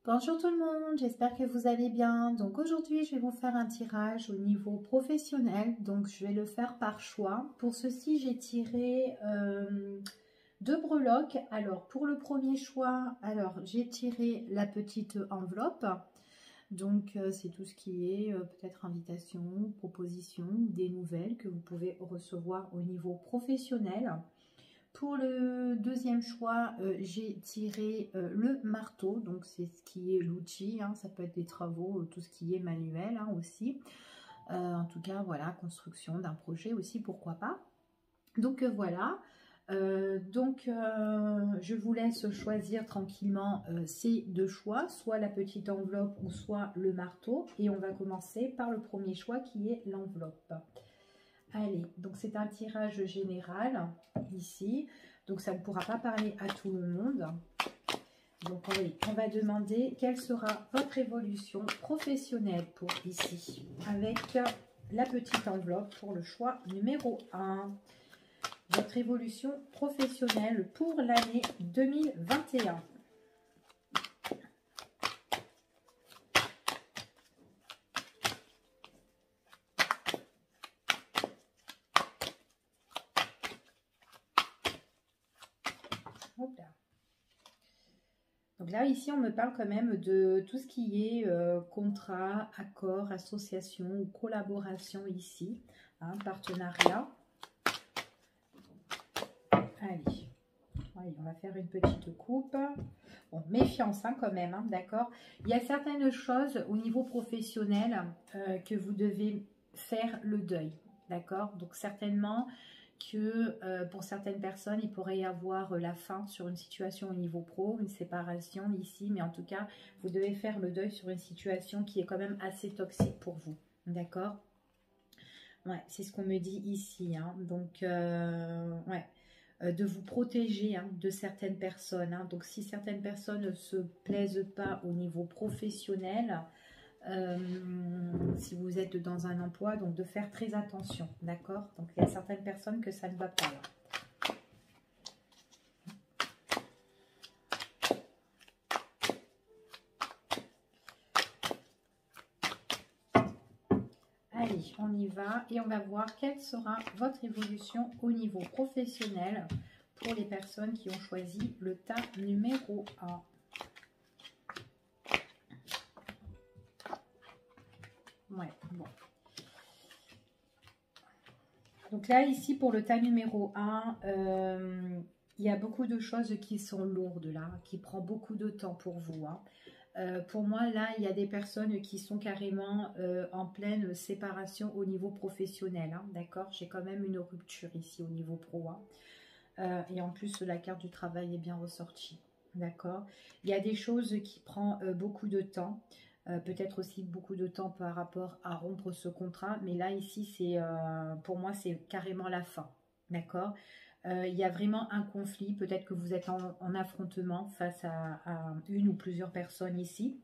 Bonjour tout le monde, j'espère que vous allez bien. Donc aujourd'hui, je vais vous faire un tirage au niveau professionnel. Donc je vais le faire par choix. Pour ceci, j'ai tiré deux breloques. Alors pour le premier choix, j'ai tiré la petite enveloppe. Donc c'est tout ce qui est peut-être invitation, proposition, des nouvelles que vous pouvez recevoir au niveau professionnel. Pour le deuxième choix, j'ai tiré le marteau, donc c'est ce qui est l'outil, hein, ça peut être des travaux, tout ce qui est manuel hein, aussi. En tout cas, voilà, construction d'un projet aussi, pourquoi pas. Donc voilà, je vous laisse choisir tranquillement ces deux choix, soit la petite enveloppe ou soit le marteau. Et on va commencer par le premier choix qui est l'enveloppe. Allez, donc c'est un tirage général ici, donc ça ne pourra pas parler à tout le monde. Donc on va demander quelle sera votre évolution professionnelle pour ici, avec la petite enveloppe pour le choix numéro 1. Votre évolution professionnelle pour l'année 2021. Hop là. Donc là, ici, on me parle quand même de tout ce qui est contrat, accord, association ou collaboration ici, hein, partenariat. Allez, on va faire une petite coupe. Bon, méfiance hein, quand même, hein, d'accord. Il y a certaines choses au niveau professionnel que vous devez faire le deuil, d'accord. Donc certainement que pour certaines personnes, il pourrait y avoir la fin sur une situation au niveau pro, une séparation ici, mais en tout cas, vous devez faire le deuil sur une situation qui est quand même assez toxique pour vous, d'accord. Ouais, c'est ce qu'on me dit ici, hein. Donc, ouais. De vous protéger hein, de certaines personnes. Hein. Donc, si certaines personnes ne se plaisent pas au niveau professionnel, si vous êtes dans un emploi, donc de faire très attention, d'accord? Donc, il y a certaines personnes que ça ne va pas. Là. Allez, on y va et on va voir quelle sera votre évolution au niveau professionnel pour les personnes qui ont choisi le tas numéro 1. Ouais, bon. Donc là, ici, pour le tas numéro 1, il y a beaucoup de choses qui sont lourdes là, qui prend beaucoup de temps pour vous. Hein. Pour moi, là, il y a des personnes qui sont carrément en pleine séparation au niveau professionnel. Hein, d'accord? J'ai quand même une rupture ici au niveau pro. Hein. Et en plus, la carte du travail est bien ressortie. D'accord? Il y a des choses qui prennent beaucoup de temps. Peut-être aussi beaucoup de temps par rapport à rompre ce contrat. Mais là, ici, c'est pour moi, c'est carrément la fin. D'accord? Il y a vraiment un conflit. Peut-être que vous êtes en affrontement face à une ou plusieurs personnes ici.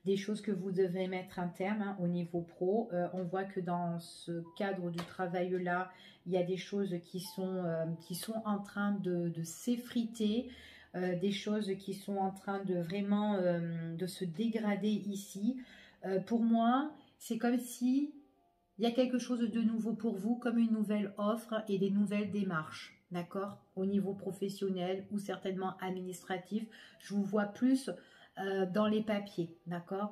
Des choses que vous devez mettre un terme hein, au niveau pro. On voit que dans ce cadre du travail-là, il y a des choses qui sont en train de s'effriter. Des choses qui sont en train de vraiment de se dégrader ici. Pour moi, c'est comme si il y a quelque chose de nouveau pour vous, comme une nouvelle offre et des nouvelles démarches, d'accord? Au niveau professionnel ou certainement administratif, je vous vois plus dans les papiers, d'accord?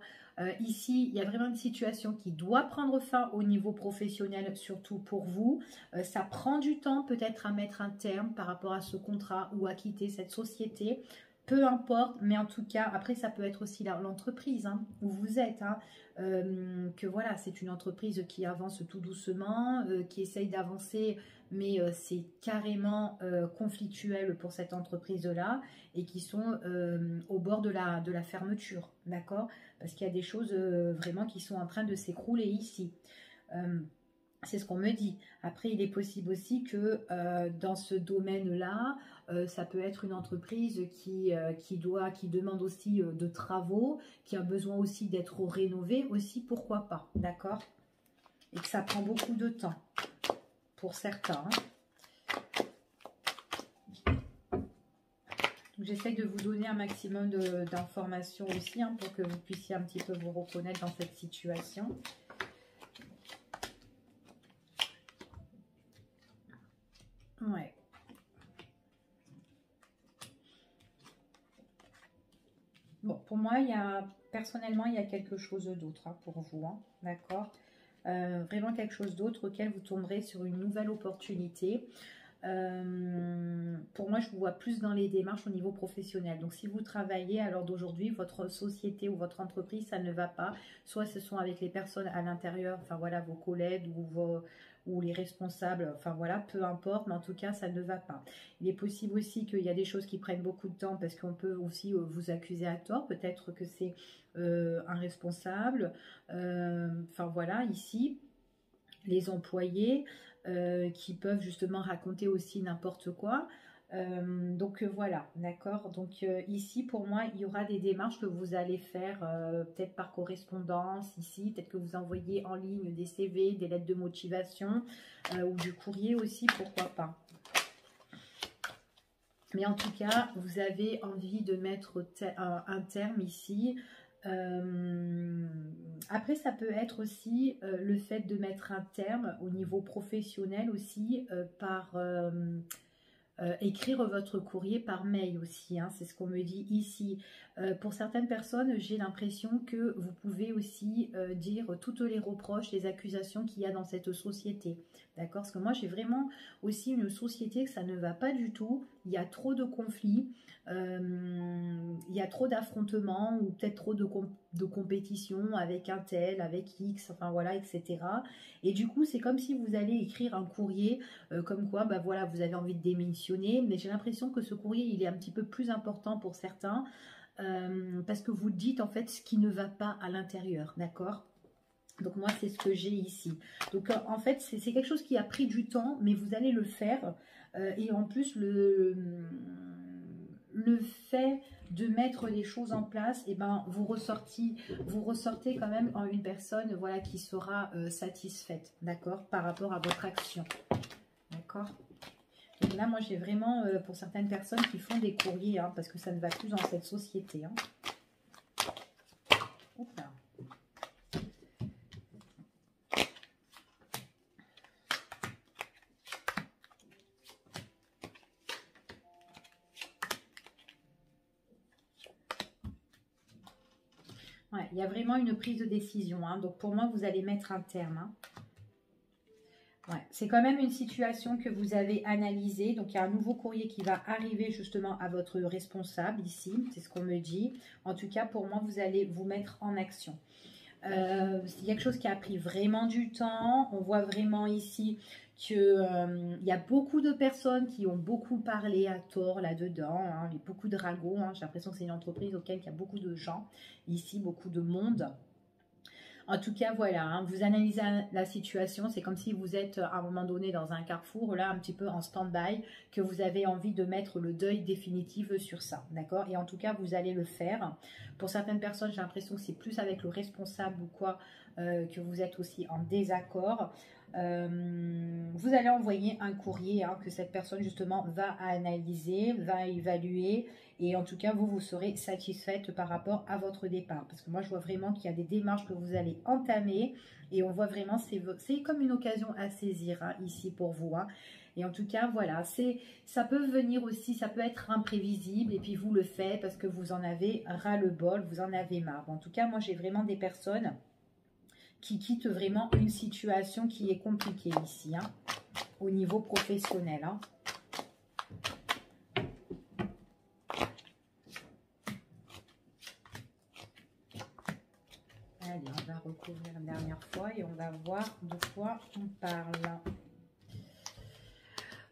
Ici, il y a vraiment une situation qui doit prendre fin au niveau professionnel, surtout pour vous. Ça prend du temps peut-être à mettre un terme par rapport à ce contrat ou à quitter cette société. Peu importe, mais en tout cas, après, ça peut être aussi l'entreprise hein, où vous êtes. Hein, que voilà, c'est une entreprise qui avance tout doucement, qui essaye d'avancer, mais c'est carrément conflictuel pour cette entreprise-là et qui sont au bord de la fermeture, d'accord? Parce qu'il y a des choses vraiment qui sont en train de s'écrouler ici. C'est ce qu'on me dit. Après, il est possible aussi que dans ce domaine-là, ça peut être une entreprise qui demande aussi de travaux, qui a besoin aussi d'être rénovée aussi, pourquoi pas, d'accord? Et que ça prend beaucoup de temps pour certains. Hein. J'essaie de vous donner un maximum d'informations aussi, hein, pour que vous puissiez un petit peu vous reconnaître dans cette situation. Ouais. Bon, pour moi, personnellement, il y a quelque chose d'autre, hein, pour vous, hein, d'accord? Vraiment quelque chose d'autre auquel vous tomberez sur une nouvelle opportunité. Pour moi, je vous vois plus dans les démarches au niveau professionnel. Donc, si vous travaillez à l'heure d'aujourd'hui, votre société ou votre entreprise, ça ne va pas. Soit ce sont avec les personnes à l'intérieur, enfin voilà, vos collègues ou les responsables, enfin voilà, peu importe, mais en tout cas, ça ne va pas. Il est possible aussi qu'il y a des choses qui prennent beaucoup de temps parce qu'on peut aussi vous accuser à tort. Peut-être que c'est un responsable. Enfin voilà, ici, les employés qui peuvent justement raconter aussi n'importe quoi. Donc voilà, d'accord. Donc ici, pour moi, il y aura des démarches que vous allez faire peut-être par correspondance ici, peut-être que vous envoyez en ligne des CV, des lettres de motivation ou du courrier aussi, pourquoi pas. Mais en tout cas, vous avez envie de mettre un terme ici. Après, ça peut être aussi le fait de mettre un terme au niveau professionnel aussi par écrire votre courrier par mail aussi, hein, c'est ce qu'on me dit ici. Pour certaines personnes, j'ai l'impression que vous pouvez aussi dire toutes les reproches, les accusations qu'il y a dans cette société. D'accord? Parce que moi, j'ai vraiment aussi une société que ça ne va pas du tout. Il y a trop de conflits, il y a trop d'affrontements ou peut-être trop de compétition avec un tel, avec X, enfin voilà, etc. Et du coup, c'est comme si vous allez écrire un courrier comme quoi, bah voilà, vous avez envie de démissionner, mais j'ai l'impression que ce courrier, il est un petit peu plus important pour certains, parce que vous dites en fait ce qui ne va pas à l'intérieur, d'accord? Donc moi, c'est ce que j'ai ici. Donc en fait, c'est quelque chose qui a pris du temps, mais vous allez le faire. Et en plus, le fait de mettre les choses en place, et ben, vous ressortez quand même en une personne, voilà, qui sera satisfaite, d'accord, par rapport à votre action. D'accord. Donc là, moi, j'ai vraiment, pour certaines personnes qui font des courriers, hein, parce que ça ne va plus dans cette société. Hein. Oula. Ouais, il y a vraiment une prise de décision. Hein. Donc pour moi, vous allez mettre un terme. Hein. Ouais, c'est quand même une situation que vous avez analysée. Donc, il y a un nouveau courrier qui va arriver justement à votre responsable ici. C'est ce qu'on me dit. En tout cas, pour moi, vous allez vous mettre en action. C'est quelque chose qui a pris vraiment du temps. On voit vraiment ici qu'il y a beaucoup de personnes qui ont beaucoup parlé à tort là-dedans. Hein. Il y a beaucoup de ragots. Hein. J'ai l'impression que c'est une entreprise auquel il y a beaucoup de gens. Ici, beaucoup de monde. En tout cas, voilà, hein, vous analysez la situation, c'est comme si vous êtes à un moment donné dans un carrefour, là un petit peu en stand-by, que vous avez envie de mettre le deuil définitif sur ça, d'accord? Et en tout cas, vous allez le faire. Pour certaines personnes, j'ai l'impression que c'est plus avec le responsable ou quoi, que vous êtes aussi en désaccord. Vous allez envoyer un courrier hein, que cette personne justement va analyser, va évaluer et en tout cas vous serez satisfaite par rapport à votre départ parce que moi je vois vraiment qu'il y a des démarches que vous allez entamer et on voit vraiment c'est comme une occasion à saisir hein, ici pour vous hein. Et en tout cas voilà, ça peut venir aussi, ça peut être imprévisible et puis vous le faites parce que vous en avez ras-le-bol, vous en avez marre. En tout cas moi j'ai vraiment des personnes qui quitte vraiment une situation qui est compliquée ici, hein, au niveau professionnel. Hein. Allez, on va recouvrir une dernière fois et on va voir de quoi on parle.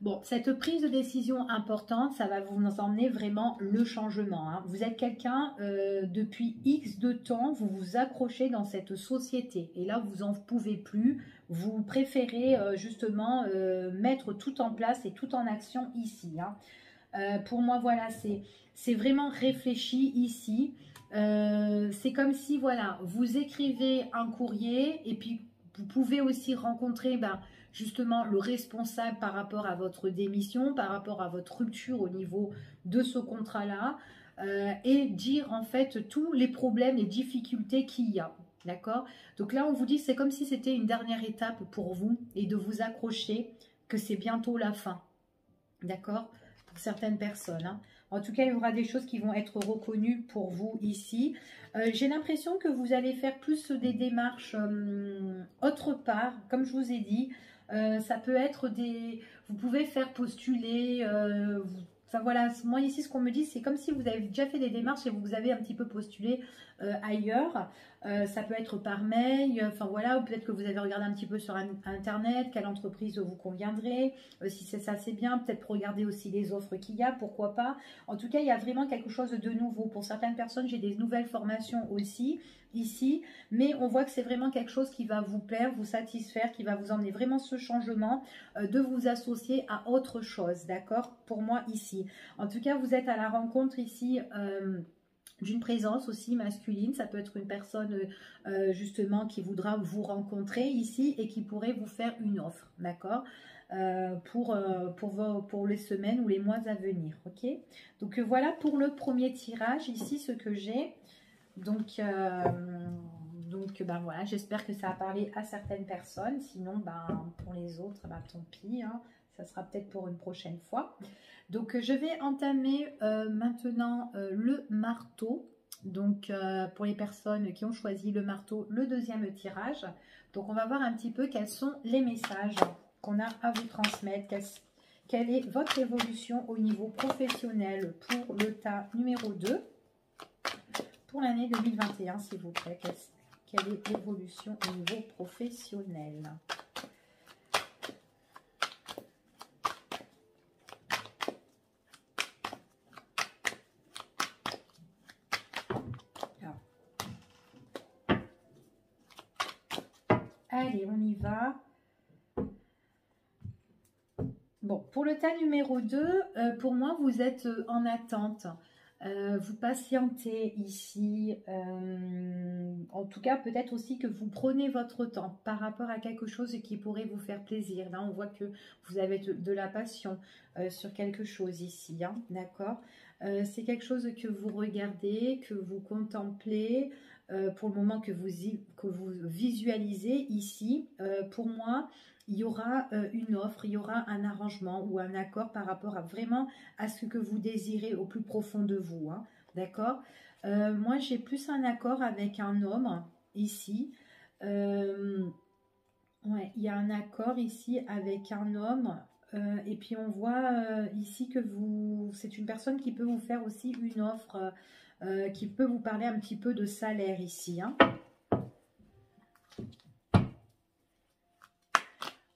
Bon, cette prise de décision importante, ça va vous emmener vraiment le changement. Hein. Vous êtes quelqu'un, depuis X de temps, vous vous accrochez dans cette société. Et là, vous n'en pouvez plus. Vous préférez justement mettre tout en place et tout en action ici. Hein. Pour moi, voilà, c'est vraiment réfléchi ici. C'est comme si, voilà, vous écrivez un courrier et puis vous pouvez aussi rencontrer... justement le responsable par rapport à votre démission, par rapport à votre rupture au niveau de ce contrat-là, et dire en fait tous les problèmes, les difficultés qu'il y a. D'accord? Donc là, on vous dit, c'est comme si c'était une dernière étape pour vous et de vous accrocher, que c'est bientôt la fin. D'accord? Pour certaines personnes. Hein. En tout cas, il y aura des choses qui vont être reconnues pour vous ici. J'ai l'impression que vous allez faire plus des démarches autre part. Comme je vous ai dit, ça peut être des... Vous pouvez faire postuler... Enfin voilà, moi ici ce qu'on me dit, c'est comme si vous avez déjà fait des démarches et vous avez un petit peu postulé ailleurs. Ça peut être par mail, enfin voilà, ou peut-être que vous avez regardé un petit peu sur internet, quelle entreprise vous conviendrait. Si c'est ça, c'est bien. Peut-être regarder aussi les offres qu'il y a, pourquoi pas. En tout cas, il y a vraiment quelque chose de nouveau. Pour certaines personnes, j'ai des nouvelles formations aussi ici, mais on voit que c'est vraiment quelque chose qui va vous plaire, vous satisfaire, qui va vous emmener vraiment ce changement de vous associer à autre chose, d'accord? Pour moi ici. En tout cas, vous êtes à la rencontre ici d'une présence aussi masculine. Ça peut être une personne justement qui voudra vous rencontrer ici et qui pourrait vous faire une offre, d'accord? Pour les semaines ou les mois à venir, ok? Donc voilà pour le premier tirage ici, ce que j'ai. Donc ben voilà, j'espère que ça a parlé à certaines personnes. Sinon, ben, pour les autres, ben, tant pis, hein, ça sera peut-être pour une prochaine fois. Donc, je vais entamer maintenant le marteau. Donc, pour les personnes qui ont choisi le marteau, le deuxième tirage. Donc, on va voir un petit peu quels sont les messages qu'on a à vous transmettre. Quelle est votre évolution au niveau professionnel pour le tas numéro 2 pour l'année 2021, s'il vous plaît? Quelle est l'évolution au niveau professionnel? Allez, on y va. Bon, pour le tas numéro 2, pour moi, vous êtes en attente. Vous patientez ici. En tout cas, peut-être aussi que vous prenez votre temps par rapport à quelque chose qui pourrait vous faire plaisir. Là, on voit que vous avez de la passion sur quelque chose ici. Hein, d'accord? C'est quelque chose que vous regardez, que vous contemplez. Pour le moment que vous visualisez ici, pour moi, il y aura une offre, il y aura un arrangement ou un accord par rapport à vraiment à ce que vous désirez au plus profond de vous. Hein, d'accord? Moi, j'ai plus un accord avec un homme ici. Ouais, il y a un accord ici avec un homme. Et puis, on voit ici que c'est une personne qui peut vous faire aussi une offre qui peut vous parler un petit peu de salaire ici. Hein.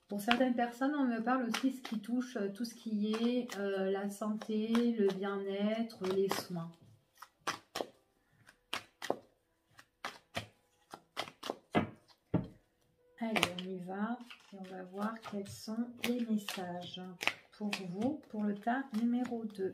Pour certaines personnes, on me parle aussi de ce qui touche tout ce qui est la santé, le bien-être, les soins. Allez, on y va et on va voir quels sont les messages pour vous, pour le tas numéro 2.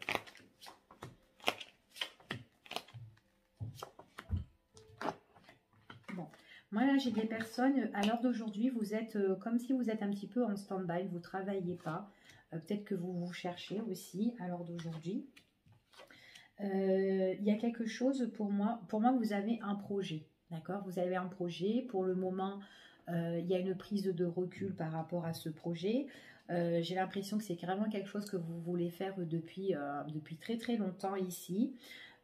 Moi, là, j'ai des personnes, à l'heure d'aujourd'hui, vous êtes comme si vous êtes un petit peu en stand-by, vous ne travaillez pas. Peut-être que vous cherchez aussi, à l'heure d'aujourd'hui. Il y a quelque chose pour moi, vous avez un projet, d'accord? Vous avez un projet, pour le moment, il y a une prise de recul par rapport à ce projet. J'ai l'impression que c'est vraiment quelque chose que vous voulez faire depuis très très longtemps ici.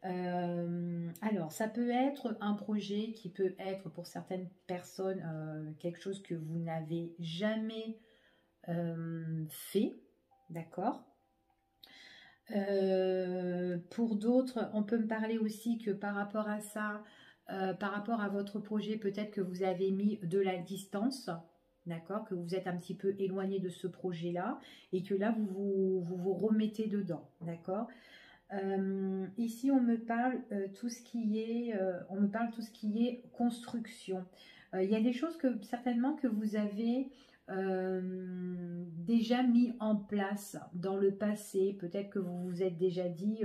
Alors, ça peut être un projet qui peut être pour certaines personnes quelque chose que vous n'avez jamais fait, d'accord? Pour d'autres, on peut me parler aussi que par rapport à ça, par rapport à votre projet, peut-être que vous avez mis de la distance, d'accord? Que vous êtes un petit peu éloigné de ce projet-là et que là, vous remettez dedans, d'accord? Ici, on me parle tout ce qui est construction. Il y a des choses que certainement que vous avez déjà mis en place dans le passé. Peut-être que vous vous êtes déjà dit,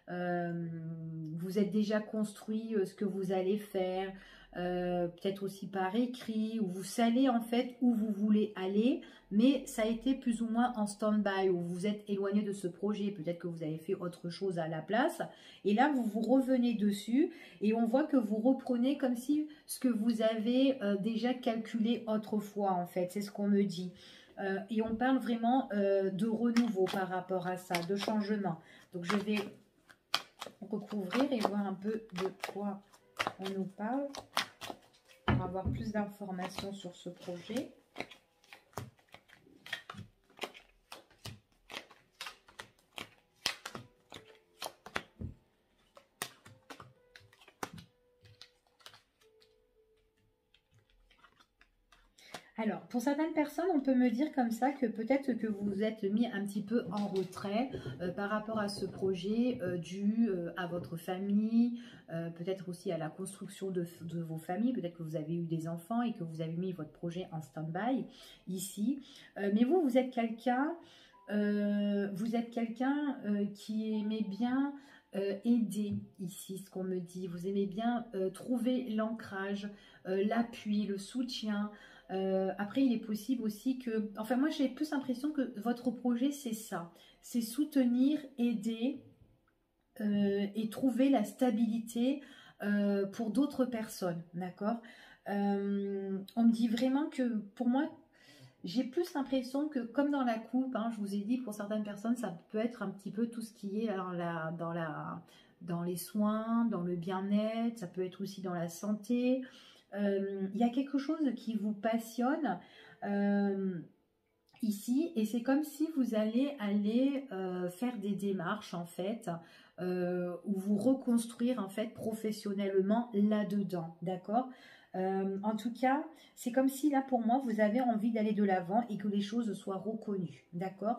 vous êtes déjà construit ce que vous allez faire. peut-être aussi par écrit, où vous savez en fait où vous voulez aller, mais ça a été plus ou moins en stand-by, où vous vous êtes éloigné de ce projet, peut-être que vous avez fait autre chose à la place, et là vous vous revenez dessus, et on voit que vous reprenez comme si ce que vous avez déjà calculé autrefois en fait, c'est ce qu'on me dit. Et on parle vraiment de renouveau par rapport à ça, de changement. Donc je vais recouvrir et voir un peu de quoi on nous parle pour avoir plus d'informations sur ce projet. Alors, pour certaines personnes, on peut me dire comme ça que peut-être que vous vous êtes mis un petit peu en retrait par rapport à ce projet dû à votre famille, peut-être aussi à la construction de vos familles, peut-être que vous avez eu des enfants et que vous avez mis votre projet en stand-by ici. Mais vous êtes quelqu'un qui aimait bien aider ici, ce qu'on me dit. Vous aimez bien trouver l'ancrage, l'appui, le soutien. Après, il est possible aussi que... Enfin, moi, j'ai plus l'impression que votre projet, c'est ça. C'est soutenir, aider et trouver la stabilité pour d'autres personnes, d'accord. On me dit vraiment que, pour moi, j'ai plus l'impression que, comme dans la coupe, hein, je vous ai dit, pour certaines personnes, ça peut être un petit peu tout ce qui est dans les soins, dans le bien-être, ça peut être aussi dans la santé. Il y a quelque chose qui vous passionne ici, et c'est comme si vous allez aller faire des démarches en fait, ou vous reconstruire en fait professionnellement là-dedans, d'accord. En tout cas, c'est comme si là pour moi vous avez envie d'aller de l'avant et que les choses soient reconnues, d'accord.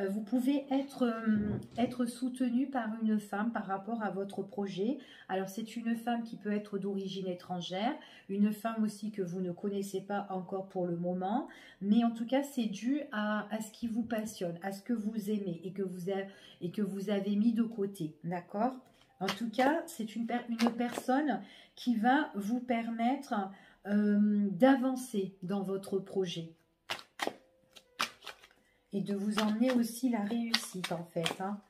Vous pouvez être soutenu par une femme par rapport à votre projet. Alors c'est une femme qui peut être d'origine étrangère, une femme aussi que vous ne connaissez pas encore pour le moment, mais en tout cas c'est dû à ce qui vous passionne, à ce que vous aimez et que vous avez mis de côté, d'accord. En tout cas, c'est une personne qui va vous permettre d'avancer dans votre projet et de vous emmener aussi la réussite en fait, hein.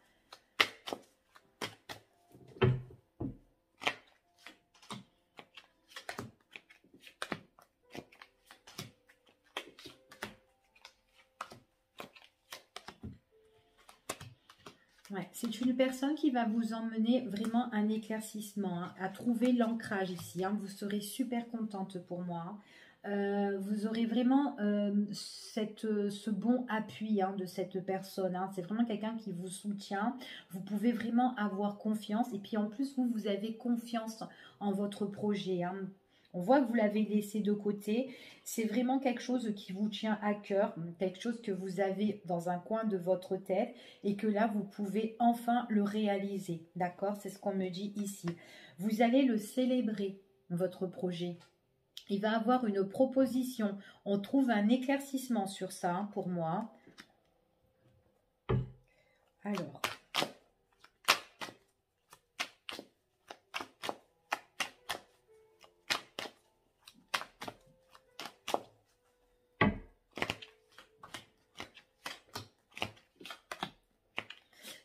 Ouais, c'est une personne qui va vous emmener vraiment un éclaircissement, hein, à trouver l'ancrage ici, hein. Vous serez super contente pour moi, hein. Vous aurez vraiment ce bon appui, hein, de cette personne, hein. C'est vraiment quelqu'un qui vous soutient. Vous pouvez vraiment avoir confiance. Et puis en plus, vous avez confiance en votre projet, hein. On voit que vous l'avez laissé de côté. C'est vraiment quelque chose qui vous tient à cœur, quelque chose que vous avez dans un coin de votre tête et que là, vous pouvez enfin le réaliser. D'accord? C'est ce qu'on me dit ici. Vous allez le célébrer, votre projet. Il va avoir une proposition. On trouve un éclaircissement sur ça, hein, pour moi. Alors...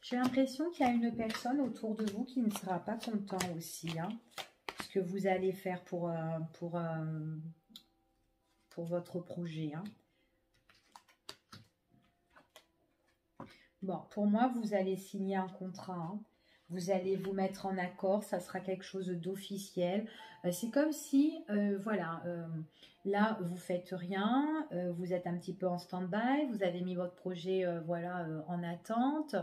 j'ai l'impression qu'il y a une personne autour de vous qui ne sera pas content aussi, hein, ce que vous allez faire pour votre projet, hein. Bon, pour moi, vous allez signer un contrat, hein. Vous allez vous mettre en accord, ça sera quelque chose d'officiel. C'est comme si, voilà, là, vous faites rien, vous êtes un petit peu en stand-by, vous avez mis votre projet, voilà, en attente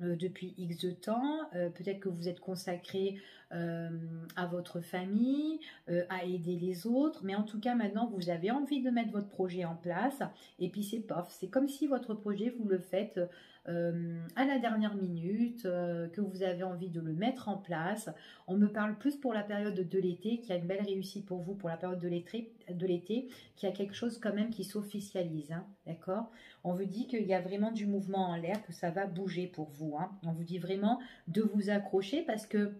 depuis X de temps. Peut-être que vous êtes consacré à votre famille, à aider les autres, mais en tout cas, maintenant, vous avez envie de mettre votre projet en place, et puis c'est pof, c'est comme si votre projet, vous le faites à la dernière minute, que vous avez envie de le mettre en place. On me parle plus pour la période de l'été, qui a une belle réussite pour vous pour la période de l'été, qui a quelque chose quand même qui s'officialise, hein, d'accord. On vous dit qu'il y a vraiment du mouvement en l'air, que ça va bouger pour vous, hein. On vous dit vraiment de vous accrocher parce que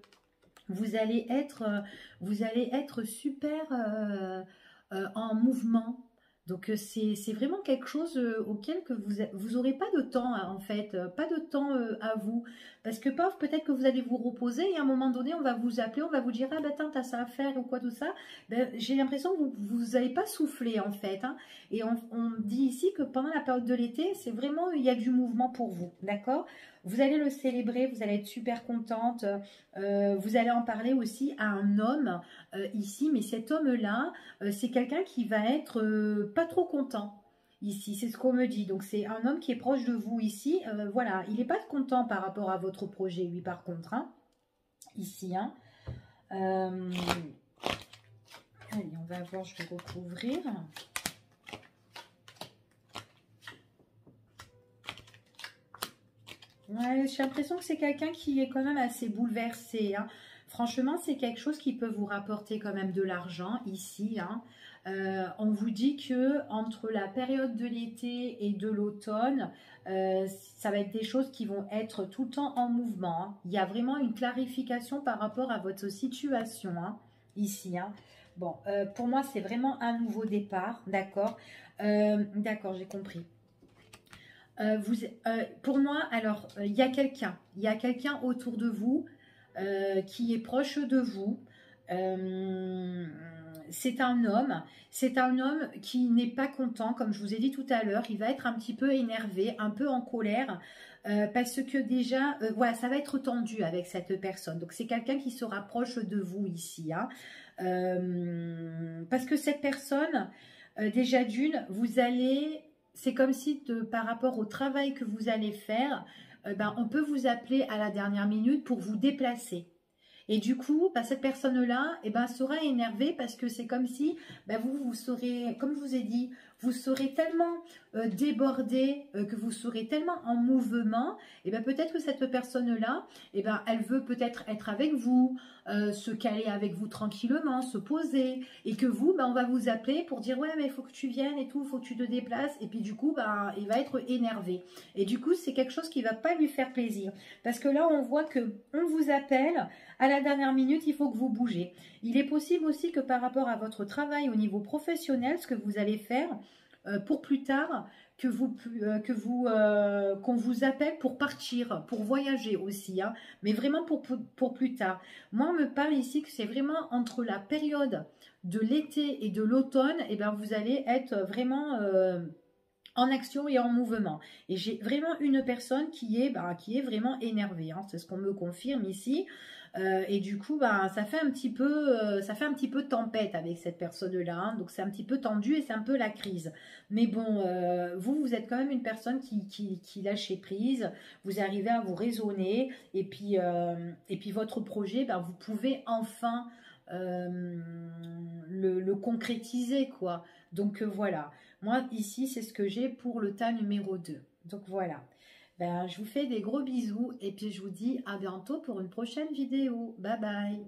vous allez être super en mouvement. Donc c'est vraiment quelque chose auquel que vous aurez pas de temps hein, en fait, pas de temps à vous. Parce que peut-être que vous allez vous reposer et à un moment donné on va vous appeler, on va vous dire ah ben attends t'as ça à faire ou quoi tout ça. Ben, j'ai l'impression que vous n'allez pas souffler en fait. Hein. Et on dit ici que pendant la période de l'été, c'est vraiment il y a du mouvement pour vous, d'accord? Vous allez le célébrer, vous allez être super contente. Vous allez en parler aussi à un homme ici, mais cet homme-là, c'est quelqu'un qui va être pas trop content ici, c'est ce qu'on me dit. Donc c'est un homme qui est proche de vous ici. Voilà, il n'est pas content par rapport à votre projet, lui par contre, hein, ici. Hein. Allez, on va voir, je vais recouvrir. Ouais, j'ai l'impression que c'est quelqu'un qui est quand même assez bouleversé. Hein. Franchement, c'est quelque chose qui peut vous rapporter quand même de l'argent ici. Hein. On vous dit que entre la période de l'été et de l'automne, ça va être des choses qui vont être tout le temps en mouvement. Hein. Il y a vraiment une clarification par rapport à votre situation hein, ici. Hein. Bon, pour moi, c'est vraiment un nouveau départ, d'accord. D'accord, j'ai compris. Pour moi, alors, il y a quelqu'un autour de vous qui est proche de vous. C'est un homme qui n'est pas content, comme je vous ai dit tout à l'heure. Il va être un petit peu énervé, un peu en colère, parce que déjà, voilà, ça va être tendu avec cette personne. Donc, c'est quelqu'un qui se rapproche de vous ici. Hein. Parce que cette personne, déjà d'une, vous allez... C'est comme si par rapport au travail que vous allez faire, ben, on peut vous appeler à la dernière minute pour vous déplacer. Et du coup, ben, cette personne-là sera énervée parce que c'est comme si ben, vous serez, comme je vous ai dit, vous serez tellement débordé, que vous serez tellement en mouvement, et ben peut-être que cette personne-là, elle veut peut-être être avec vous, se caler avec vous tranquillement, se poser, et que vous, ben, on va vous appeler pour dire ouais mais il faut que tu viennes et tout, il faut que tu te déplaces, et puis du coup, ben, il va être énervé. Et du coup, c'est quelque chose qui va pas lui faire plaisir. Parce que là, on voit que on vous appelle, à la dernière minute, il faut que vous bougez. Il est possible aussi que par rapport à votre travail au niveau professionnel, ce que vous allez faire, pour plus tard, qu'on vous appelle pour partir, pour voyager aussi, hein, mais vraiment pour plus tard. Moi, on me parle ici que c'est vraiment entre la période de l'été et de l'automne, et ben vous allez être vraiment en action et en mouvement. Et j'ai vraiment une personne qui est vraiment énervée, hein, c'est ce qu'on me confirme ici. Et du coup, ça fait un petit peu tempête avec cette personne-là. Hein, donc, c'est un petit peu tendu et c'est un peu la crise. Mais bon, vous êtes quand même une personne qui lâchez prise. Vous arrivez à vous raisonner. Et puis votre projet, vous pouvez enfin le concrétiser, quoi. Donc, voilà. Moi, ici, c'est ce que j'ai pour le tas numéro 2. Donc, voilà. Ben, je vous fais des gros bisous et puis je vous dis à bientôt pour une prochaine vidéo. Bye bye.